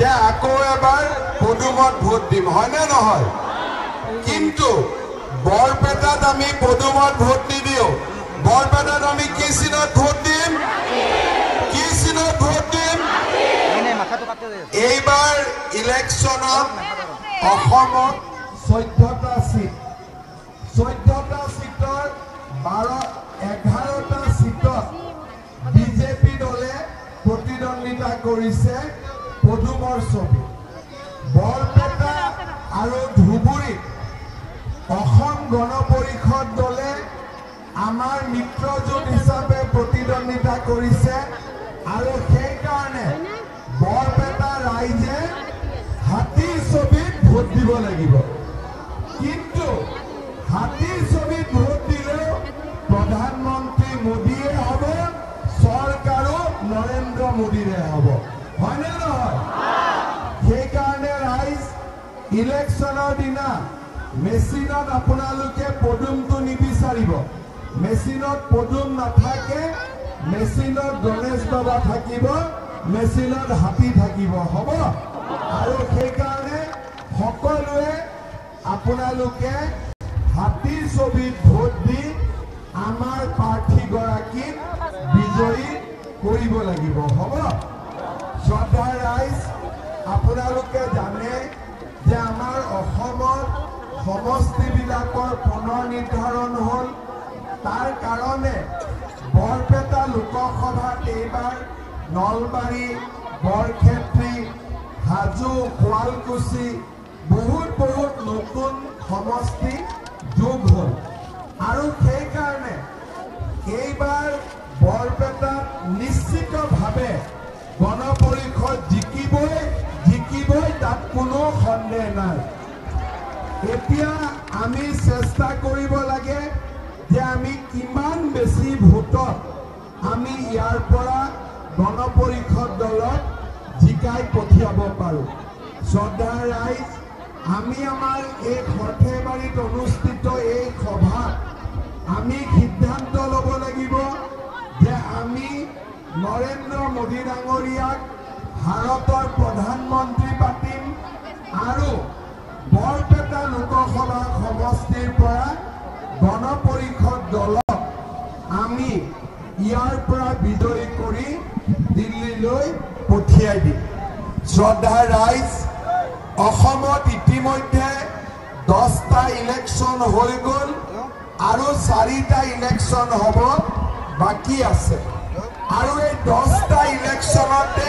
আকৌ এবাৰ পদুমত ভোট দিম, হয়নে নহয়? কিন্তু বৰপেটাত আমি পদুমত ভোট নিদিওঁ। বৰপেটাত আমি কি চিনত ভোট দিম? কি চিনত ভোট দিম? এইবাৰ ইলেকশ্যনত অসমত 14টা চিট, 14টা চিটৰ 11টা চিটত বিজেপি দলে প্ৰতিদ্বন্দ্বিতা কৰিছে পদুমৰ ছবি। বৰপেটা আৰু ধুবুৰীত অসম গণ পৰিষদ দলে আমাৰ মিত্ৰজোঁট হিচাপে প্ৰতিদ্বন্দ্বিতা কৰিছে আৰু সেইকাৰণে বৰপেটা ৰাইজে হাতীৰ ছবিত ভোট দিব লাগিব। কিন্তু হাতীৰ ছবিত ভোট দিলেও প্ৰধানমন্ত্ৰী মোদীয়ে হ'ব, চৰকাৰো নৰেন্দ্ৰ মোদীৰে হ'ব, হয়নে নহয়? সেইকাৰণে ৰাইজ ইলেকশ্যনৰ দিনা মেচিনত আপোনালোকে পদুমটো নিবিচাৰিব। মেচিনত পদুম নাথাকে, মেচিনত গণেশ বাবা থাকিব, মেচিনত হাতী থাকিব, হ'ব? আৰু সেইকাৰণে সকলোৱে আপোনালোকে হাতীৰ ছবিত ভোট দি আমাৰ প্ৰাৰ্থীগৰাকীক বিজয়ী কৰিব লাগিব, হ'ব? শ্ৰদ্ধাৰ ৰাইজ, আপোনালোকে জানে যে আমাৰ অসমত সমষ্টিবিলাকৰ পুনৰ নিৰ্ধাৰণ হ'ল। তাৰ কাৰণে বৰপেটা লোকসভাত এইবাৰ নলবাৰী, বৰক্ষেত্ৰী, হাজো, শুৱালকুছি বহুত নতুন সমষ্টি যোগ হ'ল। আৰু সেইকাৰণে এইবাৰ বৰপেটাত নিশ্চিতভাৱে গণ পৰিষদ জিকিবই, তাত কোনো সন্দেহ নাই। এতিয়া আমি চেষ্টা কৰিব লাগে যে আমি কিমান বেছি ভোটত আমি ইয়াৰ পৰা গণ পৰিষদ দলক জিকাই পঠিয়াব পাৰোঁ। শ্ৰদ্ধাৰ ৰাইজ, আমি আমাৰ এই সৰ্থেবাৰীত অনুষ্ঠিত এই সভাত আমি সিদ্ধান্ত ল'ব লাগিব যে আমি নৰেন্দ্ৰ মোদী ডাঙৰীয়াক ভাৰতৰ প্ৰধানমন্ত্ৰী পাতিম আৰু বৰপেটা লোকসভা সমষ্টিৰ পৰা গণ পৰিষদ দলক আমি ইয়াৰ পৰা বিজয়ী কৰি দিল্লীলৈ পঠিয়াই দিম। শ্ৰদ্ধাৰ ৰাইজ, অসমত ইতিমধ্যে 10টা ইলেকশ্যন হৈ গ'ল আৰু 4টা ইলেকশ্যন হ'ব বাকী আছে। আৰু এই 10টা ইলেকশ্যনতে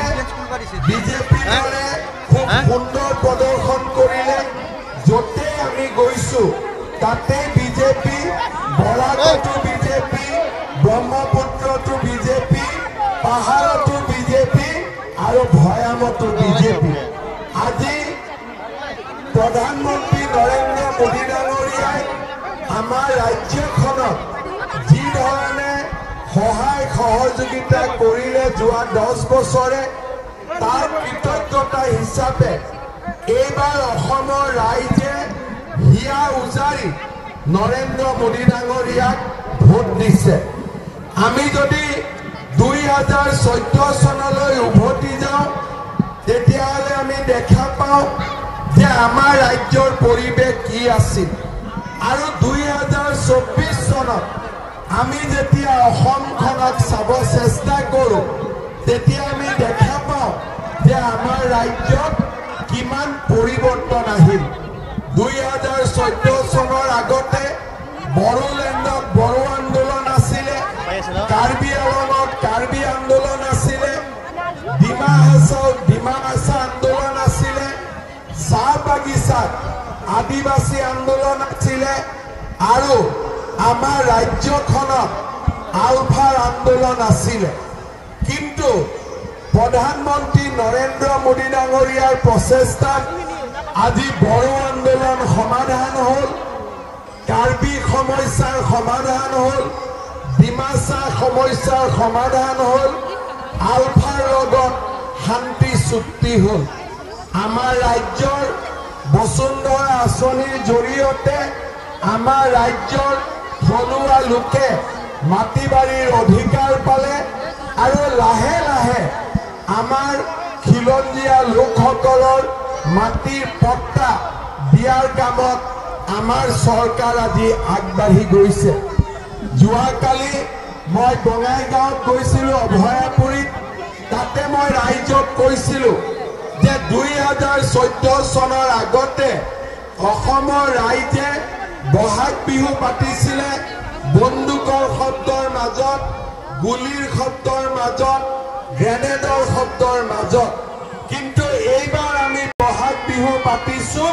বিজেপি দলে খুব সুন্দৰ প্ৰদৰ্শন কৰিলে। য'তে আমি গৈছোঁ তাতে বিজেপি, বৰাকতো বিজেপি, ব্ৰহ্মপুত্ৰতো বিজেপি, পাহাৰতো বিজেপি আৰু ভৈয়ামতো বিজেপি। আজি প্ৰধানমন্ত্ৰী নৰেন্দ্ৰ মোদী ডাঙৰীয়াই আমাৰ ৰাজ্যখনক যি ধৰণে সহায় সহযোগিতা কৰিলে যোৱা 10 বছৰে, তাৰ কৃতজ্ঞতা হিচাপে এইবাৰ অসমৰ ৰাইজে হিয়া উজাৰি নৰেন্দ্ৰ মোদী ডাঙৰীয়াক ভোট দিছে। আমি যদি 2014 চনলৈ উভতি যাওঁ, তেতিয়াহ'লে আমি দেখা পাওঁ যে আমাৰ ৰাজ্যৰ পৰিৱেশ কি আছিল। আৰু 2024 চনত আমি যেতিয়া অসমখনক চাব চেষ্টা কৰোঁ, তেতিয়া আমি দেখা পাওঁ যে আমাৰ ৰাজ্যত কিমান পৰিৱৰ্তন আহিল। 2014 চনৰ আগতে বড়োলেণ্ডত বড়ো আন্দোলন আছিলে, কাৰ্বি আংলঙত কাৰ্বি আন্দোলন আছিলে, ডিমা হাছাওত ডিমা হাছা আন্দোলন আছিলে, চাহ বাগিচাত আদিবাসী আন্দোলন আছিলে আৰু আমাৰ ৰাজ্যখনত আলফাৰ আন্দোলন আছিলে। কিন্তু প্ৰধানমন্ত্ৰী নৰেন্দ্ৰ মোদী ডাঙৰীয়াৰ প্ৰচেষ্টাত আজি বড়ো আন্দোলন সমাধান হ'ল, কাৰ্বি সমস্যাৰ সমাধান হ'ল, ডিমাচা সমস্যাৰ সমাধান হ'ল, আলফাৰ লগত শান্তি চুক্তি হ'ল। আমাৰ ৰাজ্যৰ বসুন্ধৰা আঁচনিৰ জৰিয়তে আমাৰ ৰাজ্যৰ থলুৱা লোকে মাটি বাৰীৰ অধিকাৰ পালে আৰু লাহে লাহে আমাৰ খিলঞ্জীয়া লোকসকলৰ মাটিৰ পট্টা দিয়াৰ কামত আমাৰ চৰকাৰ আজি আগবাঢ়ি গৈছে। যোৱাকালি মই বঙাইগাঁৱত গৈছিলোঁ, অভয়াপুৰীত। তাতে মই ৰাইজক কৈছিলোঁ যে 2014 চনৰ আগতে অসমৰ ৰাইজে বহাগ বিহু পাতিছিলে বন্দুকৰ শব্দৰ মাজত, গুলিৰ শব্দৰ মাজত, গ্ৰেনেডৰ শব্দৰ মাজত। কিন্তু এইবাৰ আমি বহাগ বিহু পাতিছো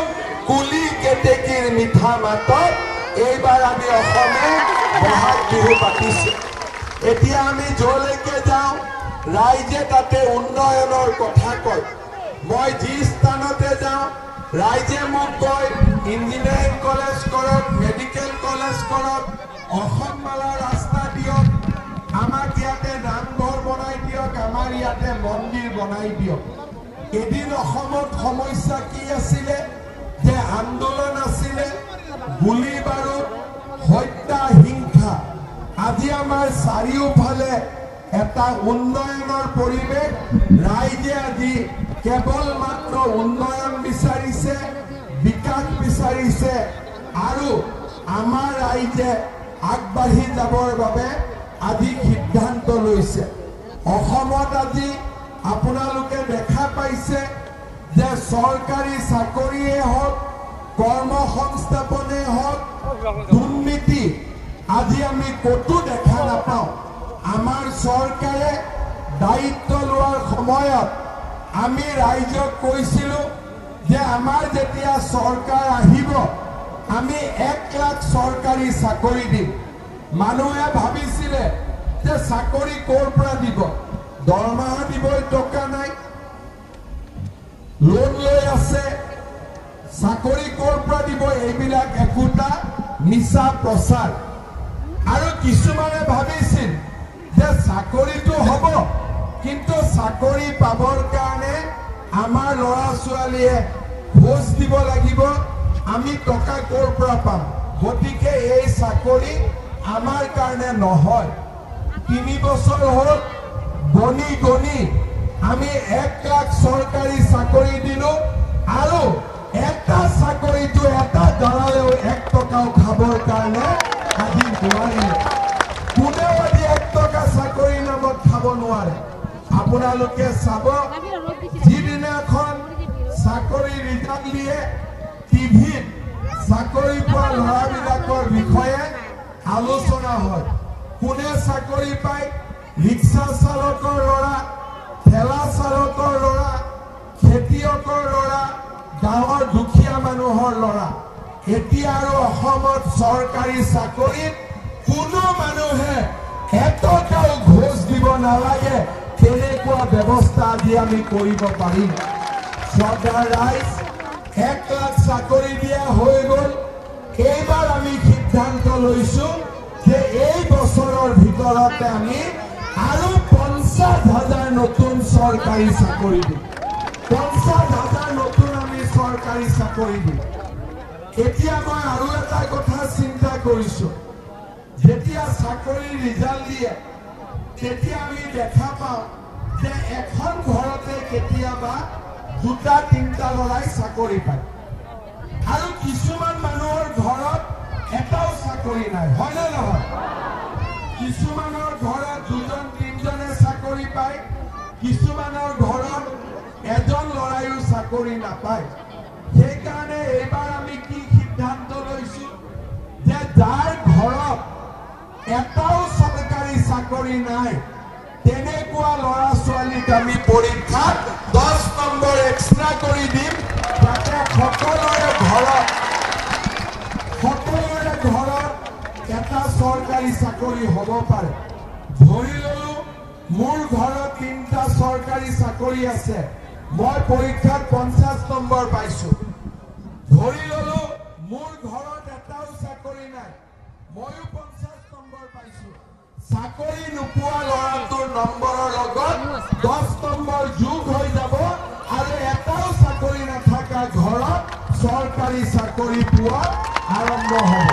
কুলি কেতেকীৰ মিঠা মাতত। এইবাৰ আমি অসমে বহাগ বিহু পাতিছো। এতিয়া আমি যলৈকে যাওঁ ৰাইজে তাতে উন্নয়নৰ কথা কয়। মই যি স্থানতে যাওঁ ৰাইজে মোক কয় ইঞ্জিনিয়াৰিং কলেজ কৰক, মেডিকেল কলেজ কৰক, অসমমালা ৰাস্তা দিয়ক, আমাক ইয়াতে নামঘৰ বনাই দিয়ক, আমাৰ ইয়াতে মন্দিৰ বনাই দিয়ক। এদিন অসমত সমস্যা কি আছিলে? যে আন্দোলন আছিলে, গুলি বাৰুদ, হত্যা, হিংসা। আজি আমাৰ চাৰিওফালে এটা উন্নয়নৰ পৰিৱেশ। ৰাইজে আজি কেৱল মাত্ৰ উন্নয়ন বিচাৰিছে, বিকাশ বিচাৰিছে আৰু আমাৰ ৰাইজে আগবাঢ়ি যাবৰ বাবে আজি সিদ্ধান্ত লৈছে। অসমত আজি আপোনালোকে দেখা পাইছে যে চৰকাৰী চাকৰিয়ে হওক, কৰ্মসংস্থাপনে হওক, দুৰ্নীতি আজি আমি ক'তো দেখা নাপাওঁ। আমাৰ চৰকাৰে দায়িত্ব লোৱাৰ সময়ত আমি ৰাইজক কৈছিলোঁ যে আমাৰ যেতিয়া চৰকাৰ আহিব আমি 1 লাখ চৰকাৰী চাকৰি দিম। মানুহে ভাবিছিলে যে চাকৰি ক'ৰ পৰা দিব, দৰমহা দিবই টকা নাই, লোন লৈ আছে, চাকৰি ক'ৰ পৰা দিব, এইবিলাক একোটা মিছা প্ৰচাৰ। আৰু কিছুমানে ভাবিছিল যে চাকৰিটো হ'ব, কিন্তু চাকৰি পাবৰ কাৰণে আমাৰ ল'ৰা ছোৱালীয়ে ঘোষ দিব লাগিব, আমি টকা ক'ৰ পৰা পাম। গতিকে এই চাকৰি আমাৰ কাৰণে নহয়। 3 বছৰ হ'ল গণি গণি আমি 1 লাখ চৰকাৰী চাকৰি দিলোঁ আৰু এটা চাকৰিটো এটা দালালেও 1 টকাও খাবৰ কাৰণে আজি নোৱাৰিলে। কোনেও আজি 1 টকা চাকৰি নামত খাব নোৱাৰে। আপোনালোকে চাব, যিদিনাখন চাকৰি ৰিজাল্ট দিয়ে টিভিত চাকৰি পোৱা ল'ৰাবিলাকৰ বিষয়ে আলোচনা হয়। কোনে চাকৰি পায়? ৰিক্সা চালকৰ ল'ৰা, ঠেলা চালকৰ ল'ৰা, খেতিয়কৰ ল'ৰা, গাঁৱৰ দুখীয়া মানুহৰ ল'ৰা। এতিয়া আৰু অসমত চৰকাৰী চাকৰিত কোনো মানুহে এটকাও ঘোষ দিব নালাগে, তেনেকুৱা ব্যৱস্থা আজি আমি কৰিব পাৰিম। শ্ৰদ্ধাৰ ৰাইজ, 1 লাখ চাকৰি দিয়া হৈ গ'ল। এইবাৰ আমি সিদ্ধান্ত লৈছো যে এই বছৰৰ ভিতৰতে আমি আৰু 50,000 নতুন চৰকাৰী চাকৰি দিম। 50,000 নতুন আমি চৰকাৰী চাকৰি দিম। এতিয়া মই আৰু এটা কথা চিন্তা কৰিছো, যেতিয়া চাকৰি ৰিজাল্ট দিয়ে তেতিয়া আমি দেখা পাওঁ যে এখন ঘৰতে কেতিয়াবা 2-3টা ল'ৰাই চাকৰি পায় আৰু কিছুমান মানুহৰ ঘৰত এটাও চাকৰি নাই, হয়নে নহয়? কিছুমানৰ ঘৰত 2-3জনে চাকৰি পায়, কিছুমানৰ ঘৰত এজন ল'ৰাইও চাকৰি নাপায়। সেইকাৰণে এইবাৰ আমি কি সিদ্ধান্ত লৈছো যে যাৰ ঘৰত এটাও চৰকাৰী চাকৰি নাই তেনেকুৱা ল'ৰা ছোৱালীক আমি পৰীক্ষাত 10 নম্বৰ এক্সট্ৰা কৰি দিম, যাতে সকলোৰে ঘৰত এটা চৰকাৰী চাকৰি হ'ব পাৰে। ধৰি ললো মোৰ ঘৰত 3টা চৰকাৰী চাকৰি আছে, মই পৰীক্ষাত 50 নম্বৰ পাইছো। ধৰি ললো মোৰ ঘৰত এটাও চাকৰি নাই, ময়ো 50 নম্বৰ পাইছো। চাকৰি নোপোৱা ল'ৰাটোৰ নম্বৰৰ লগত 10 নম্বৰ যোগ হৈ যাব আৰু এটাও চাকৰি নাথাকা ঘৰত চৰকাৰী চাকৰি পোৱা আৰম্ভ হ'ব।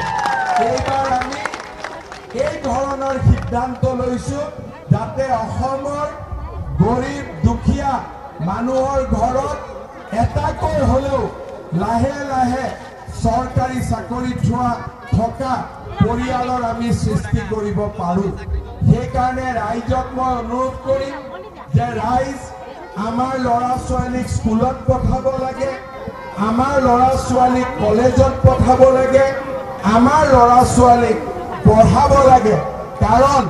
এইবাৰ আমি এই ধৰণৰ সিদ্ধান্ত লৈছো যাতে অসমৰ গৰীব দুখীয়া মানুহৰ ঘৰত এটাকৈ হ'লেও লাহে লাহে চৰকাৰী চাকৰি থকা পৰিয়ালৰ আমি সৃষ্টি কৰিব পাৰোঁ। সেইকাৰণে ৰাইজক মই অনুৰোধ কৰিম যে ৰাইজ আমাৰ ল'ৰা ছোৱালীক স্কুলত পঠাব লাগে, আমাৰ ল'ৰা ছোৱালীক কলেজত পঠাব লাগে, আমাৰ ল'ৰা ছোৱালীক পঢ়াব লাগে। কাৰণ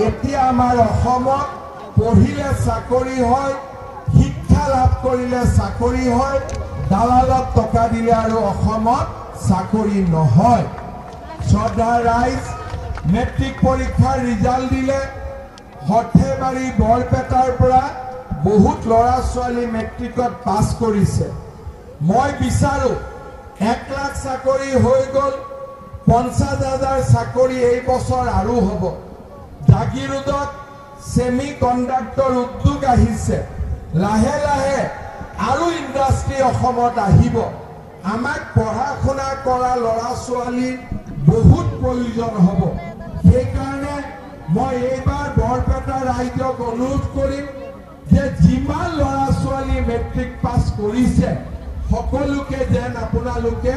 এতিয়া আমাৰ অসমত পঢ়িলে চাকৰি হয়, শিক্ষা লাভ কৰিলে চাকৰি হয়, দালালত টকা দিলে আৰু অসমত চাকৰি নহয়। শ্ৰদ্ধা ৰাইজ, মেট্ৰিক পৰীক্ষাৰ ৰিজাল্ট দিলে সৰ্থেবাৰী বৰপেটাৰ পৰা বহুত ল'ৰা ছোৱালী মেট্ৰিকত পাছ কৰিছে। মই বিচাৰো 1 লাখ চাকৰি হৈ গ'ল, 50,000 চাকৰি এই বছৰ আৰু হ'ব। জাগিৰোডত সেমি কণ্ডাক্টৰ উদ্যোগ আহিছে, লাহে লাহে আৰু ইণ্ডাষ্ট্ৰী অসমত আহিব। আমাক পঢ়া শুনা কৰা ল'ৰা ছোৱালীৰ বহুত প্ৰয়োজন হ'ব। সেইকাৰণে মই এইবাৰ বৰপেটা ৰাইজক অনুৰোধ কৰিম যে যিমান ল'ৰা ছোৱালী মেট্ৰিক পাছ কৰিছে সকলোকে যেন আপোনালোকে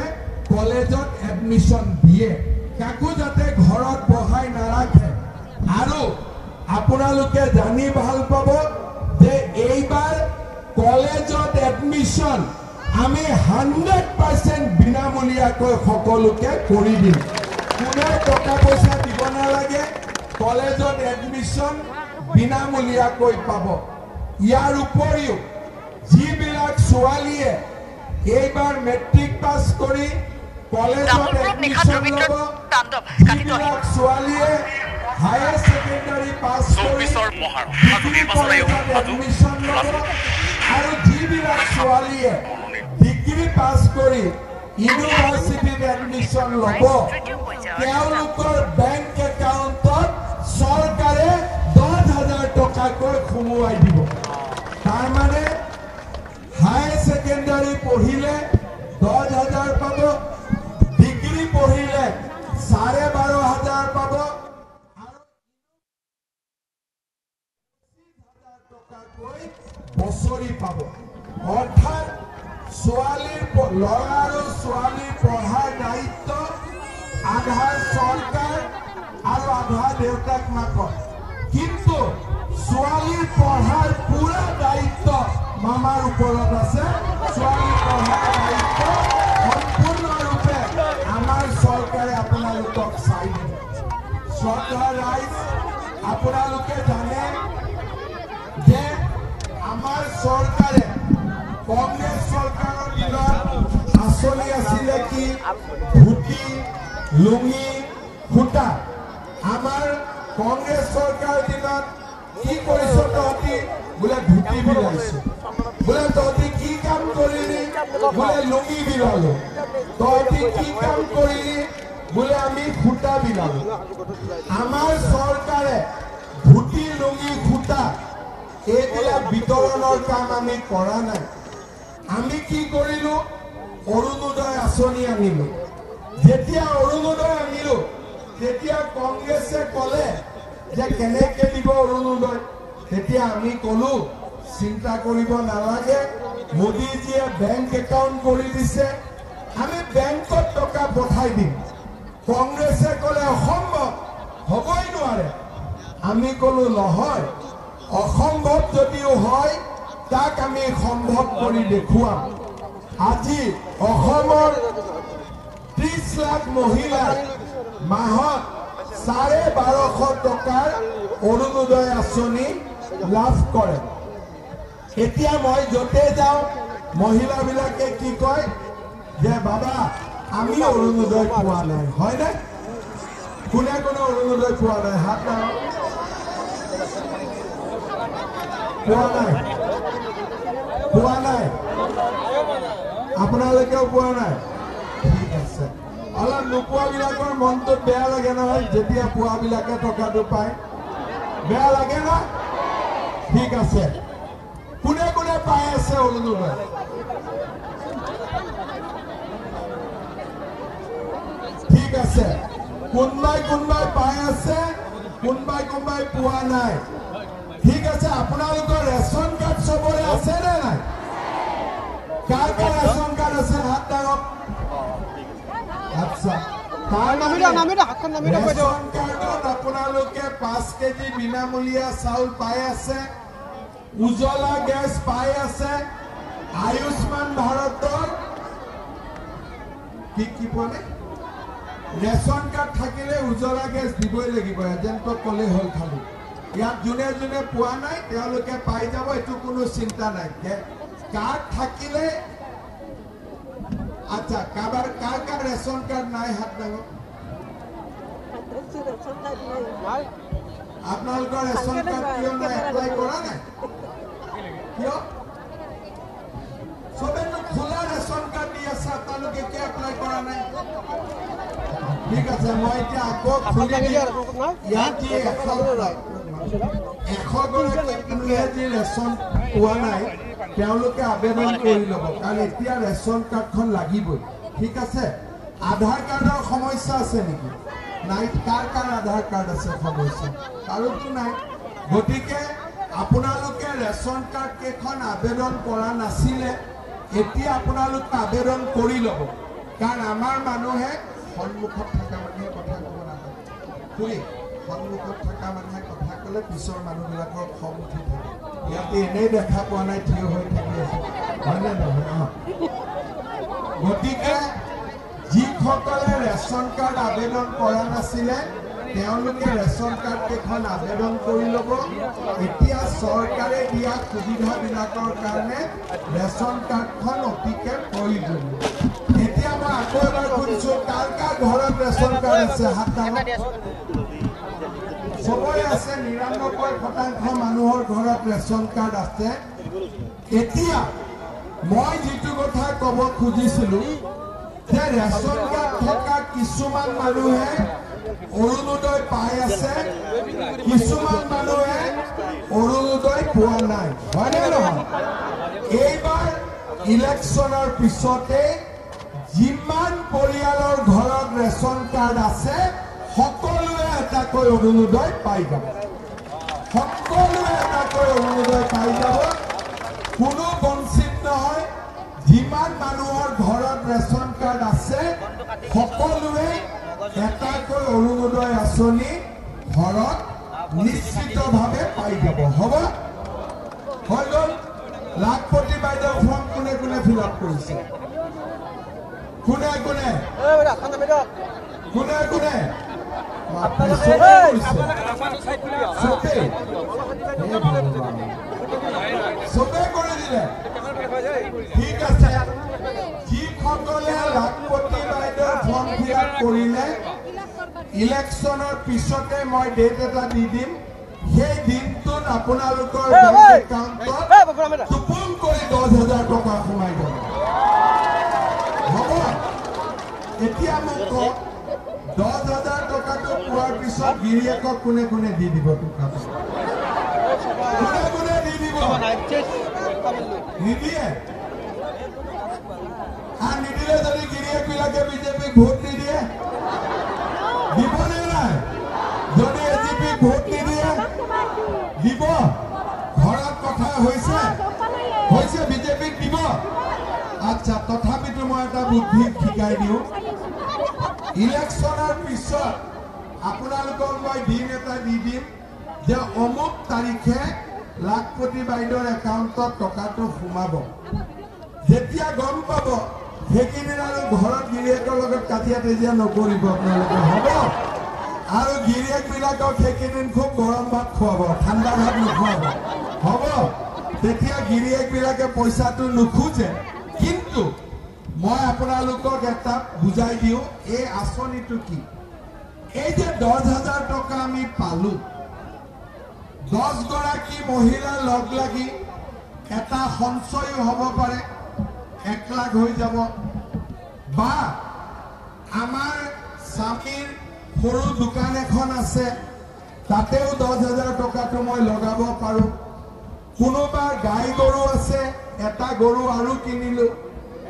কলেজত এডমিশ্যন দিয়ে, কাকো যাতে ঘৰত বহাই নাৰাখে। আৰু আপোনালোকে জানি ভাল পাব যে এইবাৰ কলেজত এডমিশ্যন আমি 100% বিনামূলীয়াকৈ সকলোকে কৰি দিম। কোনো টকা পইচা দিব নালাগে, কলেজত এডমিশ্যন বিনামূলীয়াকৈ পাব। ইয়াৰ উপৰিও যিবিলাক ছোৱালীয়ে এইবাৰ মেট্ৰিক পাছ কৰি কলেজত এডমিশ্যন ল'ব, যিবিলাক ছোৱালীয়ে হায়াৰ ছেকেণ্ডাৰী পাছ কৰি ডিগ্ৰী কলেজত এডমিশ্যন ল'ব, আৰু যিবিলাক ছোৱালীয়ে ডিগ্ৰী পাছ কৰি ইউনিভাৰ্চিটিত এডমিশ্যন ল'ব, তেওঁলোকৰ বেংক একাউণ্টত চৰকাৰে 10,000 টকাকৈ সোমোৱাই দিব। তাৰমানে হায়াৰ ছেকেণ্ডাৰী পঢ়িলে 10,000 পাব, ডিগ্ৰী পঢ়িলে 12,500 পাব, আৰু 20,000 টকাকৈ বছৰি পাব। অৰ্থাৎ ল'ৰা আৰু ছোৱালীৰ পঢ়াৰ দায়িত্ব আধা চৰকাৰ আৰু আধা দেউতাক মাকৰ, কিন্তু ছোৱালীৰ পঢ়াৰ পুৰা দায়িত্ব মামাৰ ওপৰত আছে। ছোৱালীৰ পঢ়াৰ দায়িত্ব সম্পূৰ্ণৰূপে আমাৰ চৰকাৰে আপোনালোকক চাই দিব। শ্ৰদ্ধা ৰাইজ, আপোনালোকে জানে যে আমাৰ চৰকাৰে কংগ্ৰেছ চৰকাৰৰ দিনত আঁচনি আছিলে কি ধুতি, লুঙি, সূতা। আমাৰ কংগ্ৰেছ চৰকাৰৰ দিনত কি কৰিছ তহঁতি? বোলে ধুতি বিলাইছো। বোলে তহঁতি কি কাম কৰিলি? বোলে লুঙি বিলালো। তহঁতি কি কাম কৰিলি? বোলে আমি সূতা বিলালো। আমাৰ চৰকাৰে ধুতি, লুঙি, সূতা এইবিলাক বিতৰণৰ কাম আমি কৰা নাই। আমি কি কৰিলো? অৰুণোদয় আঁচনি আনিলো। যেতিয়া অৰুণোদয় আনিলো তেতিয়া কংগ্ৰেছে ক'লে যে কেনেকে দিব অৰুণোদয়। তেতিয়া আমি ক'লো চিন্তা কৰিব নালাগে, মোদীজীয়ে বেংক একাউণ্ট কৰি দিছে, আমি বেংকত টকা পঠাই দিম। কংগ্ৰেছে ক'লে অসম্ভৱ, হ'বই নোৱাৰে। আমি ক'লো নহয়, অসম্ভৱ যদিও হয় তাক আমি সম্ভৱ কৰি দেখুৱাম। আজি অসমৰ 30 লাখ মহিলাই মাহত 1250 টকাৰ অৰুণোদয় আঁচনি লাভ কৰে। এতিয়া মই য'তে যাওঁ মহিলাবিলাকে কি কয় যে বাবা আমি অৰুণোদয় পোৱা নাই, হয়নে? কোনে কোনে অৰুণোদয় পোৱা নাই? হাত নাও। পোৱা নাই? পোৱা নাই? আপোনালোকেও পোৱা নাই? ঠিক আছে। অলপ নোপোৱাবিলাকৰ মনটো বেয়া লাগে নহয়, যেতিয়া পোৱাবিলাকে টকাটো পায় বেয়া লাগে না? ঠিক আছে। কোনে কোনে পাই আছে অৰুণোদয়? ঠিক আছে। কোনবাই কোনবাই পাই আছে, কোনবাই কোনবাই পোৱা নাই। ঠিক আছে আপোনালোকৰ ৰেচন কাৰ্ড সবৰে আছে নে নাই কাৰ কাৰ ৰেচন কাৰ্ড আছে হাত দাঙক আচ্ছা ৰেচন কাৰ্ডত আপোনালোকে 5 কেজি বিনামূলীয়া চাউল পাই আছে উজ্জ্বলা গেছ পাই আছে আয়ুষ্মান ভাৰতৰ কি পনে ৰেচন কাৰ্ড থাকিলে উজ্জ্বলা গেছ দিবই লাগিব এজেন্টক কলে হল খালি ইয়াত জুনে জুনে পোৱা নাই তেওঁলোকে পাই যাব এটো কোনো চিন্তা নাই কাৰ্ড থাকিলে আচ্ছা কাবাৰ কাৰ ৰেচন কাৰ্ড নাই হাত দাঙো আপোনালোকৰ ৰেচন কাৰ্ড কিয় নাই এপ্লাই কৰা নাই কিয় সবেতো খোলা ৰেচন কাৰ্ড দি আছে আপোনালোকে কি এপ্লাই কৰা নাই ঠিক আছে মই এতিয়া আকৌ খুলি ইয়াত যি 100 গৰাকী ৰেচন পোৱা নাই তেওঁলোকে আবেদন কৰি ল'ব কাৰণ এতিয়া ৰেচন কাৰ্ডখন লাগিবই ঠিক আছে আধাৰ কাৰ্ডৰ সমস্যা আছে নেকি নাই কাৰ কাৰ আধাৰ কাৰ্ড আছে সমস্যা কাৰোতো নাই গতিকে আপোনালোকে ৰেচন কাৰ্ড কেখন আবেদন কৰা নাছিলে এতিয়া আপোনালোকে আবেদন কৰি ল'ব কাৰণ আমাৰ মানুহে সন্মুখত থকা মানুহে কথা ক'ব নাপায় খুলি সন্মুখত থকা মানুহে কথা ক'লে পিছৰ মানুহবিলাকৰ খং উঠি থাকে ইয়াতে এনেই দেখা পোৱা নাই থিয় হৈ থাকি আছে হয়নে নহয় গতিকে যিসকলে ৰেচন কাৰ্ড আবেদন কৰা নাছিলে তেওঁলোকে ৰেচন কাৰ্ড কেখন আবেদন কৰি ল'ব এতিয়া চৰকাৰে দিয়া সুবিধাবিলাকৰ কাৰণে ৰেচন কাৰ্ডখন অতিকে প্ৰয়োজনীয় এতিয়া মই আকৌ এবাৰ শুনিছোঁ কাৰ কাৰ ঘৰত ৰেচন কাৰ্ড আছে হাত দাঙক সবৰে আছে ৯৯% মানুহৰ ঘৰত ৰেচন কাৰ্ড আছে এতিয়া মই যিটো কথা ক'ব খুজিছিলো যে ৰেচন কাৰ্ড থকা কিছুমান মানুহে অৰুণোদয় পাই আছে কিছুমান মানুহে অৰুণোদয় পোৱা নাই হয়নে নহয় এইবাৰ ইলেকশ্যনৰ পিছতে যিমান পৰিয়ালৰ ঘৰত ৰেচন কাৰ্ড আছে সকলোৱে এটাকৈ অৰুণোদয় পাই যাব সকলোৱে এটাকৈ অৰুণোদয় পাই যাব কোনো বঞ্চিত নহয় যিমান মানুহৰ ঘৰত ৰেচন কাৰ্ড আছে সকলোৱে এটাকৈ অৰুণোদয় আঁচনি ঘৰত নিশ্চিতভাৱে পাই যাব হ'ব হৈ গ'ল লাখপতি বাইদেউৰ ফৰ্ম কোনে কোনে ফিল আপ কৰিছে কোনে কোনে কোনে কোনে চবে কৰি দিলে ঠিক আছে যিসকলে লাখপতি বাইদেউৰ ফৰ্ম ফিল আপ কৰিলে ইলেকশ্যনৰ পিছতে মই ডেট এটা দি দিম সেই দিনটোত আপোনালোকৰ বেংক একাউণ্টত টুপুং কৰি 10,000 টকা সোমাই যাব হ'ব এতিয়া মোক কওক 10,000 টকাটো পোৱাৰ পিছত গিৰিয়েকক কোনে কোনে দি দিব টকা কোনে কোনে দি দিব নিদিয়ে আর নিদিলে যদি গিরিয়েকবিলাকে বিজেপি ভোট নিদিয়ে দিবনে নাই যদি এজিপি ভোট নিদিয়ে দিব ঘৰত কথা হৈছে বিজেপিক দিব আচ্ছা তথাপিতো মই এটা বুদ্ধি শিকাই দিওঁ ইলেকশ্যনৰ পিছত আপোনালোকক মই দিন এটা দি দিম যে অমুক তাৰিখে লাখপতি বাইদেউৰ একাউণ্টত টকাটো সোমাব যেতিয়া গম পাব সেইদিন আৰু ঘৰত গিৰিয়েকৰ লগত কাজিয়া তেজিয়া নকৰিব আপোনালোকে হ'ব আৰু গিৰিয়েকবিলাকক সেইদিন খুব গৰম ভাত খুৱাব ঠাণ্ডা ভাত নোখোৱাব হ'ব তেতিয়া গিৰিয়েকবিলাকে পইচাটো নোখোজে কিন্তু মই আপোনালোকক এটা বুজাই দিওঁ এই আঁচনিটো কি এই যে 10,000 টকা আমি পালো 10 গৰাকী মহিলা লগ লাগি এটা সঞ্চয় হ'ব পাৰে 1 লাখ হৈ যাব বা আমাৰ স্বামীৰ সৰু দোকান এখন আছে তাতেও 10,000 টকাটো মই লগাব পাৰোঁ কোনোবাৰ গাই গৰু আছে এটা গৰু আৰু কিনিলো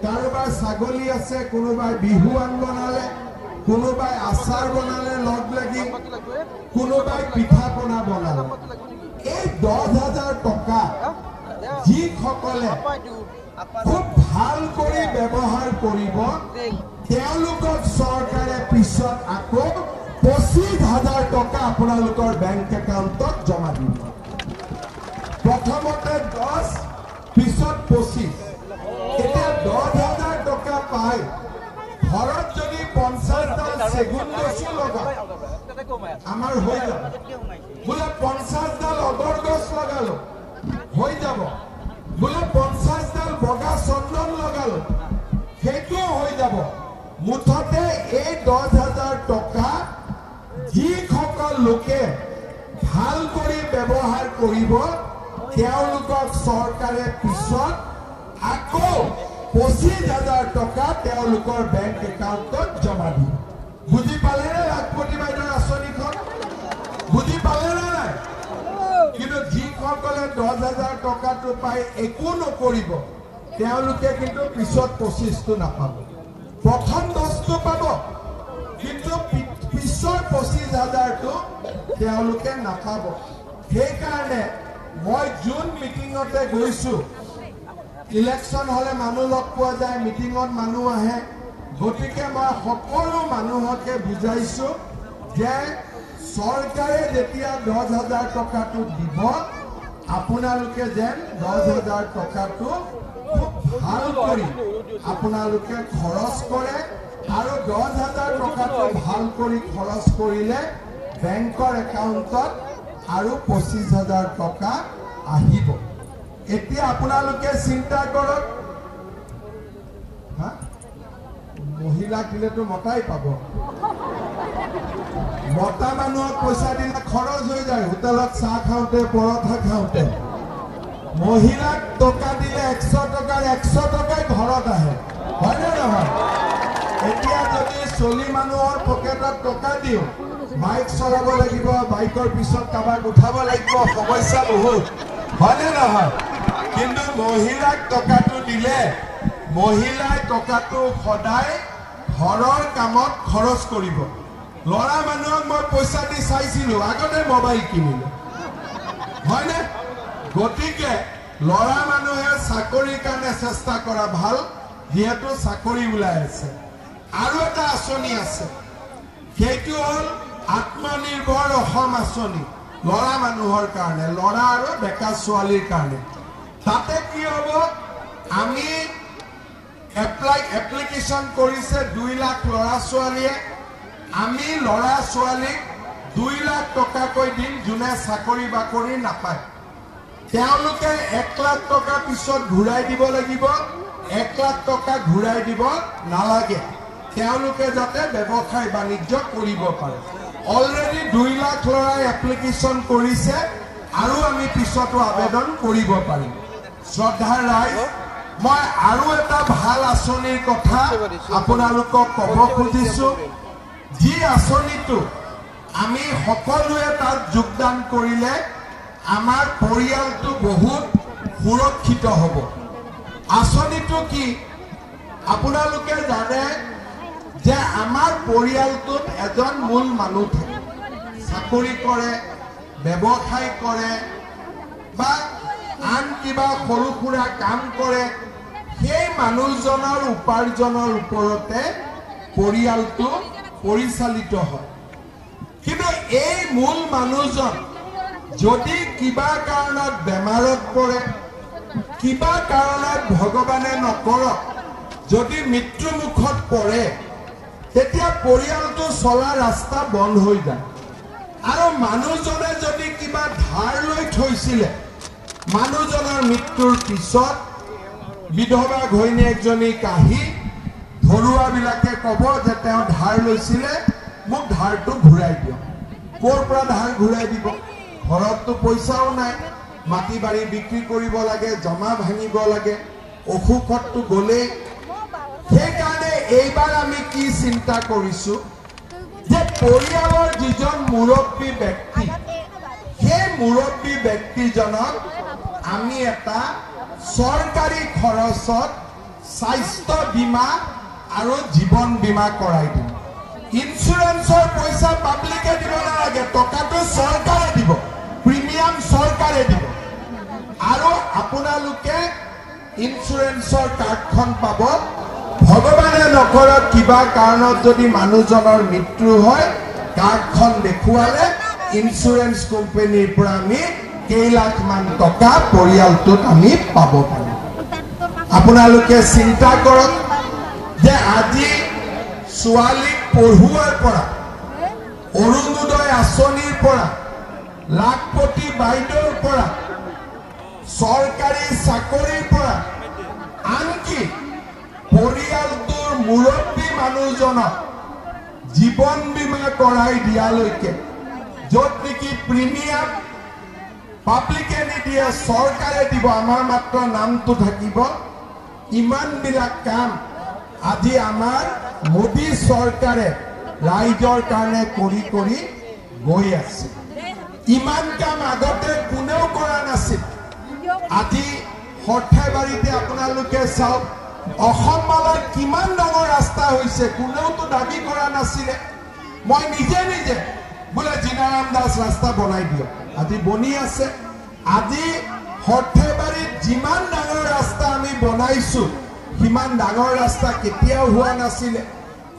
কাৰোবাৰ ছাগলী আছে কোনোবাই বিহুৱান বনালে কোনোবাই আচাৰ বনালে লগ লাগি কোনোবাই পিঠা পনা বনালে এই 10,000 টকা যিসকলে খুব ভাল কৰি ব্যৱহাৰ কৰিব তেওঁলোকক চৰকাৰে পিছত আকৌ 25,000 টকা আপোনালোকৰ বেংক একাউণ্টত জমা দিব। প্ৰথমতে 10 পিছত 25। এতিয়া 10,000 টকা পাই ঘৰত যদি 50ডাল চেগুন গছো লগায় আমাৰ হৈ যাব। বোলে 50ডাল অগৰ গছ লগালো হৈ যাব। বোলে 50ডাল বগা চন্দন লগালো সেইটোও হৈ যাব। মুঠতে এই 10,000 টকা যিসকল লোকে ভাল কৰি ব্যৱহাৰ কৰিব তেওঁলোকক চৰকাৰে পিছত আকৌ 25,000 টকা তেওঁলোকৰ বেংক একাউণ্টত জমা দিব। বুজি পালেনে লাখপতি বাইদেউৰ আঁচনিখন? বুজি পালেনে নাই? কিন্তু যিসকলে 10,000 টকাটো পাই একো নকৰিব তেওঁলোকে কিন্তু পিছত 25টো নাপাব। প্ৰথম 10টো পাব কিন্তু পিছৰ 25,000টো তেওঁলোকে নাপাব। সেইকাৰণে মই যোন মিটিঙতে গৈছো, ইলেকশ্যন হলে মানুহ লগ পোৱা যায়, মিটিঙত মানুহ আহে, গতিকে মই সকলো মানুহকে বুজাইছো যে চৰকাৰে যেতিয়া 10,000 টকাটো দিব আপোনালোকে যেন 10,000 টকাটো খুব ভাল কৰি আপোনালোকে খৰচ কৰে আৰু 10,000 টকাটো ভাল কৰি খৰচ কৰিলে বেংকৰ একাউণ্টত আৰু 25,000 টকা আহিব। এতিয়া আপোনালোকে চিন্তা কৰক, মহিলাক দিলেতো মতাই পাব। মতা মানুহক পইচা দিলে খৰচ হৈ যায়, হোটেলত চাহ খাওঁতে পৰঠা খাওঁতে। মহিলাক টকা দিলে 100 টকাৰ 100 টকাই ঘৰত আহে, হয়নে নহয়? এতিয়া যদি চলি মানুহৰ পকেটত টকা দিওঁ, বাইক চলাব লাগিব, বাইকৰ পিছত কাৰোবাক উঠাব লাগিব, সমস্যা বহুত, হয়নে নহয়? কিন্তু মহিলাক টকাটো দিলে মহিলাই টকাটো সদায় ঘৰৰ কামত খৰচ কৰিব। ল'ৰা মানুহক মই পইচা দি চাইছিলো, আগতে মোবাইল কিনিলো, হয়নে? গতিকে ল'ৰা মানুহে চাকৰিৰ কাৰণে চেষ্টা কৰা ভাল, যিহেতু চাকৰি ওলাই আছে। আৰু এটা আঁচনি আছে, সেইটো হ'ল আত্মনিৰ্ভৰ অসম আঁচনি, ল'ৰা মানুহৰ কাৰণে, ল'ৰা আৰু ডেকা ছোৱালীৰ কাৰণে। তাতে কি হ'ব, আমি এপ্লিকেশ্যন কৰিছে 2 লাখ ল'ৰা ছোৱালীয়ে, আমি ল'ৰা ছোৱালীক 2 লাখ টকাকৈ দিম যোনে চাকৰি বাকৰি নাপায়। তেওঁলোকে 1 লাখ টকা পিছত ঘূৰাই দিব লাগিব, 1 লাখ টকা ঘূৰাই দিব নালাগে, তেওঁলোকে যাতে ব্যৱসায় বাণিজ্য কৰিব পাৰে। অলৰেডি 2 লাখ ল'ৰাই এপ্লিকেশ্যন কৰিছে আৰু আমি পিছতো আবেদন কৰিব পাৰিম। শ্ৰদ্ধাৰ ৰাইজ, মই আৰু এটা ভাল আঁচনিৰ কথা আপোনালোকক ক'ব খুজিছো, যি আঁচনিটো আমি সকলোৱে তাত যোগদান কৰিলে আমাৰ পৰিয়ালটো বহুত সুৰক্ষিত হ'ব। আঁচনিটো কি আপোনালোকে জানে যে আমাৰ পৰিয়ালটোত এজন মূল মানুহ থাকে, চাকৰি কৰে, ব্যৱসায় কৰে বা আন কিবা সৰু সুৰা কাম কৰে। সেই মানুহজনৰ উপাৰ্জনৰ ওপৰতে পৰিয়ালটো পৰিচালিত হয়। কিন্তু এই মূল মানুহজন যদি কিবা কাৰণত বেমাৰত পৰে, কিবা কাৰণত ভগৱানে নকৰক যদি মৃত্যু মুখত পৰে, তেতিয়া পৰিয়ালটো চলা ৰাস্তা বন্ধ হৈ যায়। আৰু মানুহজনে যদি কিবা ধাৰ লৈ থৈছিলে, মানুহজনৰ মৃত্যুৰ পিছত বিধৱা ঘৈণীয়েকজনীক আহি ঘৰুৱাবিলাকে ক'ব যে তেওঁ ধাৰ লৈছিলে, মোক ধাৰটো ঘূৰাই দিয়ক। ক'ৰ পৰা ধাৰ ঘূৰাই দিব? ঘৰততো পইচাও নাই, মাটি বাৰী বিক্ৰী কৰিব লাগে, জমা ভাঙিব লাগে, অসুখততো গ'লেই। সেইকাৰণে এইবাৰ আমি কি চিন্তা কৰিছো যে পৰিয়ালৰ যিজন মুৰব্বী ব্যক্তি, সেই মুৰব্বী ব্যক্তিজনক আমি এটা চৰকাৰী খৰচত স্বাস্থ্য বীমা আৰু জীৱন বীমা কৰাই দিম। ইঞ্চুৰেঞ্চৰ পইচা পাব্লিকে দিব নালাগে, টকাটো চৰকাৰে দিব। প্ৰিমিয়াম প্ৰিমিয়াম চৰকাৰে দিব আৰু আপোনালোকে ইন্সুৰেন্সৰ কাৰ্ডখন পাব ভগৱানে নকৰক কিবা কাৰণত যদি মানুহজনৰ মৃত্যু হয় কাৰ্ডখন দেখুৱালে ইন্সুৰেন্স কোম্পানীৰ পৰা আমি কেইলাখমান টকা পৰিয়ালটোত আমি পাব পাৰোঁ আপোনালোকে চিন্তা কৰক যে আজি ছোৱালীক পঢ়ুৱাৰ পৰা অৰুণোদয় আঁচনিৰ পৰা লাখপতি বাইদেউৰ পৰা চৰকাৰী চাকৰিৰ পৰা আনকি পৰিয়ালটোৰ মুৰব্বী মানুহজনক জীৱন বীমা কৰাই দিয়ালৈকে য'ত নেকি প্ৰিমিয়াম পাব্লিকে নিদিয়ে চৰকাৰে দিব আমাৰ মাত্ৰ নামটো থাকিব ইমানবিলাক কাম আজি আমাৰ মোদী চৰকাৰে ৰাইজৰ কাৰণে কৰি কৰি গৈ আছে ইমান কাম আগতে কোনেও কৰা নাছিল আজি সৰ্থেবাৰীতে আপোনালোকে চাওক অসম মালাৰ কিমান ডাঙৰ ৰাস্তা হৈছে কোনেওতো দাবী কৰা নাছিলে মই নিজে নিজে বোলে জিনাৰাম দাস ৰাস্তা বনাই দিয়ক আজি বনি আছে আজি সৰ্থেবাৰীত যিমান ডাঙৰ ৰাস্তা আমি বনাইছো সিমান ডাঙৰ ৰাস্তা কেতিয়াও হোৱা নাছিলে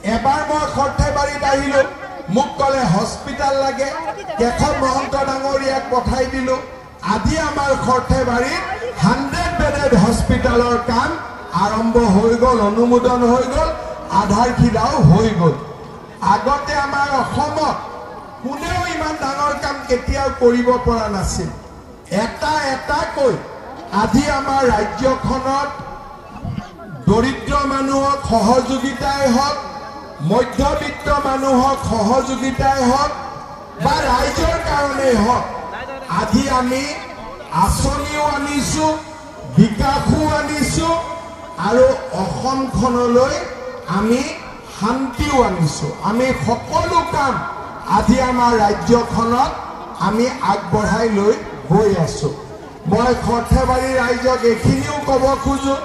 এবাৰ মই সৰ্থেবাৰীত আহিলো মোক ক'লে হস্পিটাল লাগে কেশৱ মহন্ত ডাঙৰীয়াক পঠাই দিলো আজি আমাৰ সৰ্থেবাৰীত 100 বেডেড হস্পিটালৰ কাম আৰম্ভ হৈ গ'ল অনুমোদন হৈ গ'ল আধাৰশিলাও হৈ গ'ল আগতে আমাৰ অসমত কোনেও ইমান ডাঙৰ কাম কেতিয়াও কৰিব পৰা নাছিল এটা এটাকৈ আজি আমাৰ ৰাজ্যখনত দৰিদ্ৰ মানুহক সহযোগিতাই হওক মধ্যবিত্ত মানুহক সহযোগিতাই হওক বা ৰাইজৰ কাৰণেই হওক আজি আমি আঁচনিও আনিছো বিকাশো আনিছো আৰু অসমখনলৈ আমি শান্তিও আনিছো আমি সকলো কাম আজি আমাৰ ৰাজ্যখনত আমি আগবঢ়াই লৈ গৈ আছো মই সৰ্থেবাৰী ৰাইজক এইখিনিও ক'ব খোজো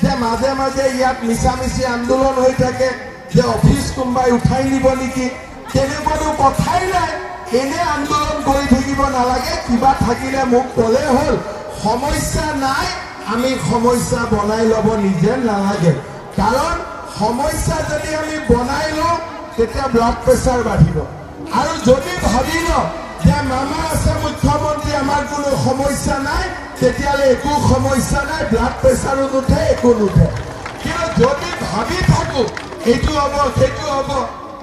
যে মাজে মাজে ইয়াত মিছামিছি আন্দোলন হৈ থাকে যে অফিচ কোনোবাই উঠাই নিব নেকি তেনেকুৱাতো কথাই নাই এনে আন্দোলন কৰি থাকিব নালাগে কিবা থাকিলে মোক ক'লে হ'ল সমস্যা নাই আমি সমস্যা বনাই ল'ব নিজে নালাগে কাৰণ সমস্যা যদি আমি বনাই লওঁ তেতিয়া ব্লাড প্ৰেছাৰ বাঢ়িব আৰু যদি ভাবি লওঁ যে মামা আছে মুখ্যমন্ত্ৰী আমাৰ কোনো সমস্যা নাই তেতিয়াহ'লে একো সমস্যা নাই ব্লাড প্ৰেছাৰো নুঠে একো নুঠে কিন্তু যদি ভাবি থাকোঁ এইটো হ'ব সেইটো হ'ব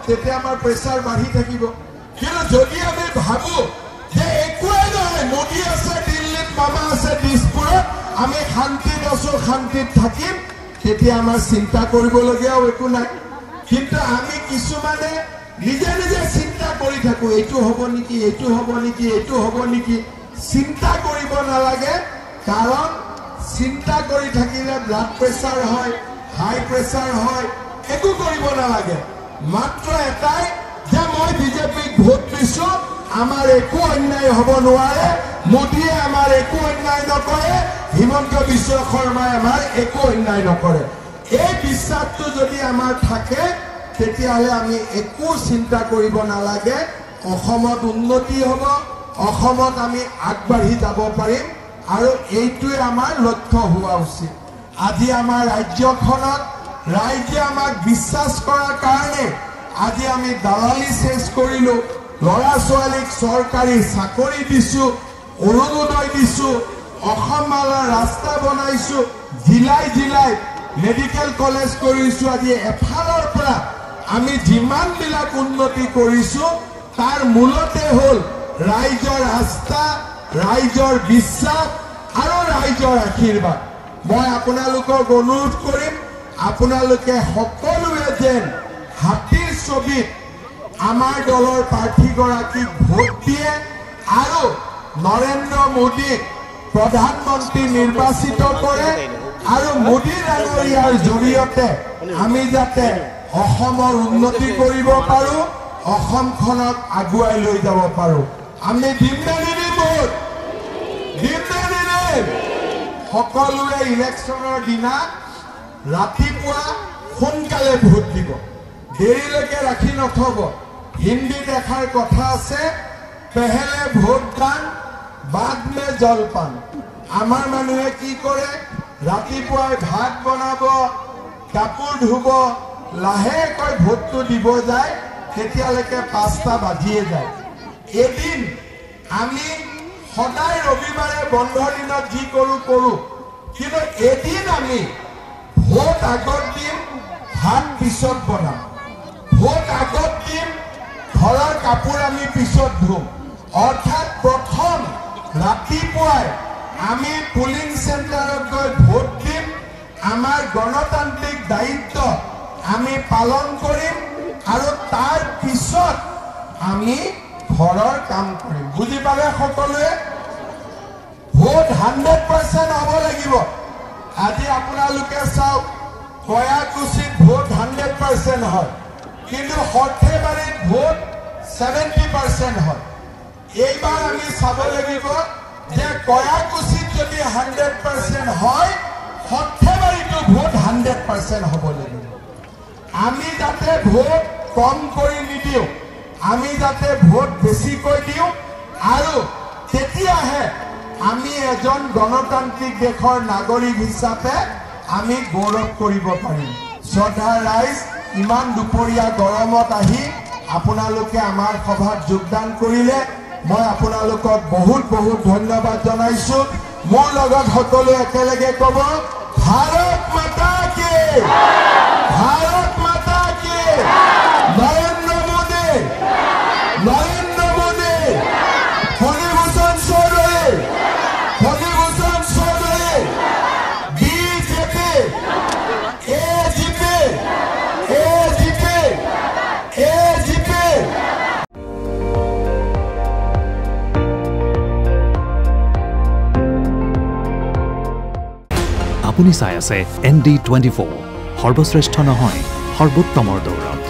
তেতিয়া আমাৰ প্ৰেছাৰ বাঢ়ি থাকিব কিন্তু যদি আমি ভাবোঁ যে একোৱেই নহয় মোদী আছে দিল্লীত মামা আছে দিছপুৰত আমি শান্তিত আছো শান্তিত থাকিম তেতিয়া আমাৰ চিন্তা কৰিবলগীয়াও একো নাই কিন্তু আমি কিছুমানে নিজে নিজে চিন্তা কৰি থাকোঁ এইটো হ'ব নেকি এইটো হ'ব নেকি এইটো হ'ব নেকি চিন্তা কৰিব নালাগে কাৰণ চিন্তা কৰি থাকিলে ব্লাড প্ৰেছাৰ হয় হাই প্ৰেছাৰ হয় একো কৰিব নালাগে মাত্ৰ এটাই যে মই বিজেপিক ভোট দিছোঁ আমাৰ একো অন্যায় হ'ব নোৱাৰে মোদীয়ে আমাৰ একো অন্যায় নকৰে হিমন্ত বিশ্ব শৰ্মাই আমাৰ একো অন্যায় নকৰে এই বিশ্বাসটো যদি আমাৰ থাকে তেতিয়াহ'লে আমি একো চিন্তা কৰিব নালাগে অসমত উন্নতি হ'ব অসমত আমি আগবাঢ়ি যাব পাৰিম আৰু এইটোৱে আমাৰ লক্ষ্য হোৱা উচিত আজি আমাৰ ৰাজ্যখনত ৰাইজে আমাক বিশ্বাস কৰাৰ কাৰণে আজি আমি দালালি শেষ কৰিলোঁ ল'ৰা ছোৱালীক চৰকাৰী চাকৰি দিছোঁ অৰুণোদয় দিছোঁ অসম মালাৰ ৰাস্তা বনাইছোঁ জিলাই জিলাই মেডিকেল কলেজ কৰিছোঁ আজি এফালৰ পৰা আমি যিমানবিলাক উন্নতি কৰিছোঁ তাৰ মূলতে হ'ল ৰাইজৰ আস্থা ৰাইজৰ বিশ্বাস আৰু ৰাইজৰ আশীৰ্বাদ মই আপোনালোকক অনুৰোধ কৰিম আপোনালোকে সকলোৱে যেন হাতীৰ ছবিত আমাৰ দলৰ প্ৰাৰ্থীগৰাকীক ভোট দিয়ে আৰু নৰেন্দ্ৰ মোদীক প্ৰধানমন্ত্ৰী নিৰ্বাচিত কৰে আৰু মোদী ডাঙৰীয়াৰ জৰিয়তে আমি যাতে অসমৰ উন্নতি কৰিব পাৰোঁ অসমখনক আগুৱাই লৈ যাব পাৰোঁ আমি দিমনে ভোট দিমনে সকলোৱে ইলেকশ্যনৰ দিনা ৰাতিপুৱা সোনকালে ভোট দিব দেৰিলৈকে ৰাখি নথব হিন্দীত এষাৰ কথা আছে পেহেলে ভোট দান बाद में जलपान आमार मानुहे की करे रातिपुवाई भात बनाब कापोर धुब लाहेকৈ भोटটো দিব যায় তেতিয়ালৈকে 5টা বাজিয়ে যায় এদিন আমি সদায় ৰবিবাৰে বন্ধৰ দিনত যি কৰো কিন্তু এদিন আমি ভোট আগত দিম ভাত পিছত বনাম ভোট আগত দিম ঘৰৰ কাপোৰ আমি পিছত ধুম অৰ্থাৎ প্ৰথম ৰাতিপুৱাই আমি পোলিং সেন্টাৰত গৈ ভোট দিম আমাৰ গণতান্ত্ৰিক দায়িত্ব আমি পালন কৰিম আৰু তাৰ পিছত আমি ঘৰৰ কাম কৰিম বুজি পালে সকলোৱে ভোট 100% হ'ব লাগিব আজি আপোনালোকে চাওক কয়াকুছিত ভোট 100% হয় কিন্তু সৰ্থেবাৰীত ভোট 70% হয় এইবাৰ আমি চাব লাগিব যে কয়াকুছিত যদি 100% হয় সৰ্থেবাৰীতো ভোট 100% হ'ব লাগিব আমি যাতে ভোট কম কৰি নিদিও আমি যাতে ভোট বেছিকৈ দিও আৰু তেতিয়াহে আমি এজন গণতান্ত্ৰিক দেশৰ নাগৰিক হিচাপে আমি গৌৰৱ কৰিব পাৰিম শ্ৰদ্ধা ৰাইজ ইমান দুপৰীয়া গৰমত আহি আপোনালোকে আমাৰ সভাত যোগদান কৰিলে মই আপোনালোকক বহুত বহুত ধন্যবাদ জনাইছো মোৰ লগত সকলো একেলগে ক'ব ভাৰত মাতা কি भारत माता की नरेंद्र मोदी फणिभूषण चौधरी बीजेपी एजीपी আপুনি চাই আছে ND24 সৰ্বশ্ৰেষ্ঠ নহয় সৰ্বোত্তমৰ দৌৰত